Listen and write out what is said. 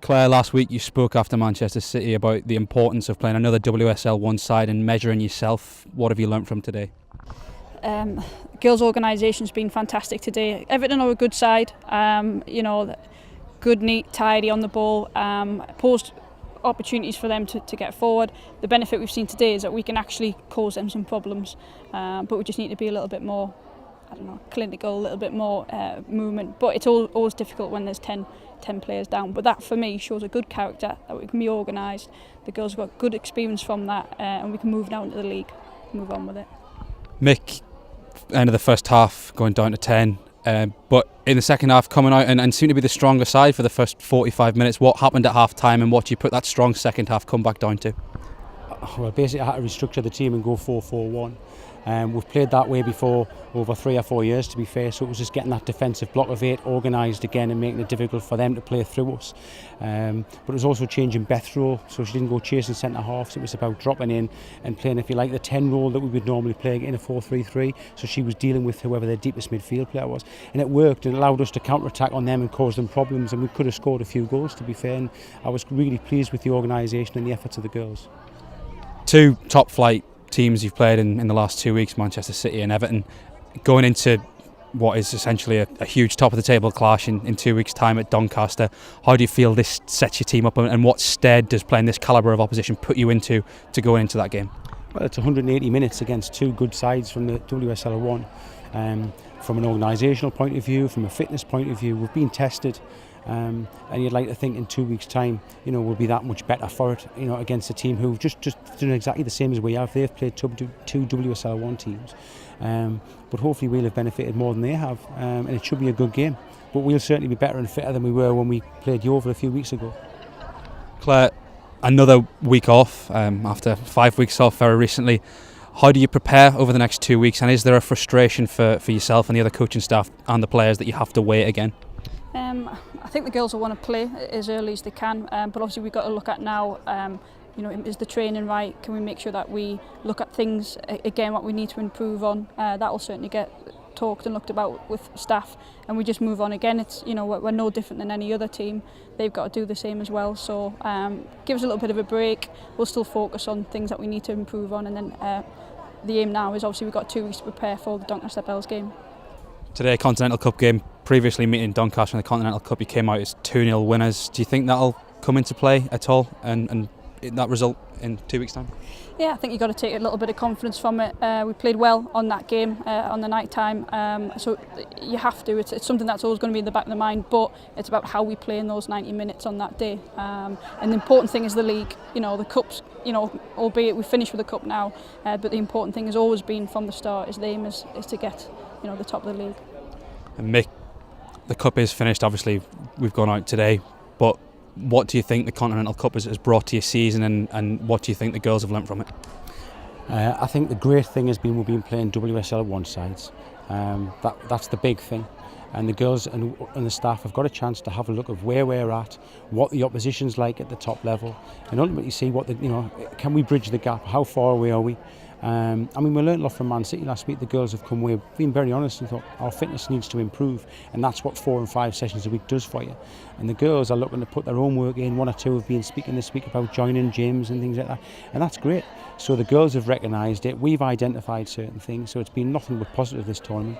Claire, last week you spoke after Manchester City about the importance of playing another WSL one side and measuring yourself. What have you learnt from today? Girls' organisation's been fantastic today. Everton are a good side, good, neat, tidy on the ball, posed opportunities for them to get forward. The benefit we've seen today is that we can actually cause them some problems, but we just need to be a little bit more, clinical, a little bit more movement. But it's always difficult when there's 10 players down. But that for me shows a good character, that we can be organised. The girls have got good experience from that, and we can move down to the league, move on with it. Mick, end of the first half going down to 10, but in the second half coming out and seemed to be the stronger side for the first 45 minutes. What happened at half time and what do you put that strong second half comeback down to? Well, basically I had to restructure the team and go 4-4-1. We've played that way before over 3 or 4 years, to be fair, so it was just getting that defensive block of 8 organised again and making it difficult for them to play through us. But it was also changing Beth's role, so she didn't go chasing centre halves. It was about dropping in and playing, if you like, the 10 role that we would normally play in a 4-3-3, so she was dealing with whoever their deepest midfield player was, and it worked. It allowed us to counter-attack on them and cause them problems, and we could have scored a few goals, to be fair, and I was really pleased with the organisation and the efforts of the girls. 2 top flight teams you've played in the last 2 weeks, Manchester City and Everton, going into what is essentially a huge top of the table clash in 2 weeks' time at Doncaster. How do you feel this sets your team up, and what stead does playing this calibre of opposition put you into to going into that game? Well, it's 180 minutes against 2 good sides from the WSL 1. From an organisational point of view, from a fitness point of view, we've been tested. And you'd like to think in 2 weeks' time, we'll be that much better for it, against a team who've just done exactly the same as we have. They've played 2 WSL 1 teams, but hopefully we'll have benefited more than they have, and it should be a good game. But we'll certainly be better and fitter than we were when we played Yeovil a few weeks ago. Claire, another week off after 5 weeks off very recently. How do you prepare over the next 2 weeks, and is there a frustration for yourself and the other coaching staff and the players that you have to wait again? I think the girls will want to play as early as they can, but obviously we've got to look at now, is the training right? Can we make sure that we look at things, again, what we need to improve on? That will certainly get talked and looked about with staff, and we just move on again. It's, we're no different than any other team. They've got to do the same as well, so give us a little bit of a break. We'll still focus on things that we need to improve on, and then the aim now is obviously we've got 2 weeks to prepare for the Doncaster Bells game. Today, Continental Cup game, previously meeting Doncaster in the Continental Cup, you came out as 2-0 winners. Do you think that'll come into play at all, and that result in 2 weeks' time? Yeah, I think you've got to take a little bit of confidence from it. We played well on that game, on the night time, so you have to. It's something that's always going to be in the back of the mind, but it's about how we play in those 90 minutes on that day. And the important thing is the league, the cups, albeit we finished with the cup now, but the important thing has always been from the start, is the aim is to get the top of the league. And Mick, the cup is finished, obviously we've gone out today, but what do you think the Continental Cup has brought to your season, and what do you think the girls have learnt from it? I think the great thing has been we've been playing WSL 1 sides. That's the big thing. And the girls and the staff have got a chance to have a look of where we're at, what the opposition's like at the top level, and ultimately see what can we bridge the gap? How far away are we? We learned a lot from Man City last week. The girls have come away being very honest and thought our fitness needs to improve, and that's what 4 and 5 sessions a week does for you. And the girls are looking to put their own work in. 1 or 2 have been speaking this week about joining gyms and things like that, and that's great. So the girls have recognised it. We've identified certain things, so it's been nothing but positive this tournament.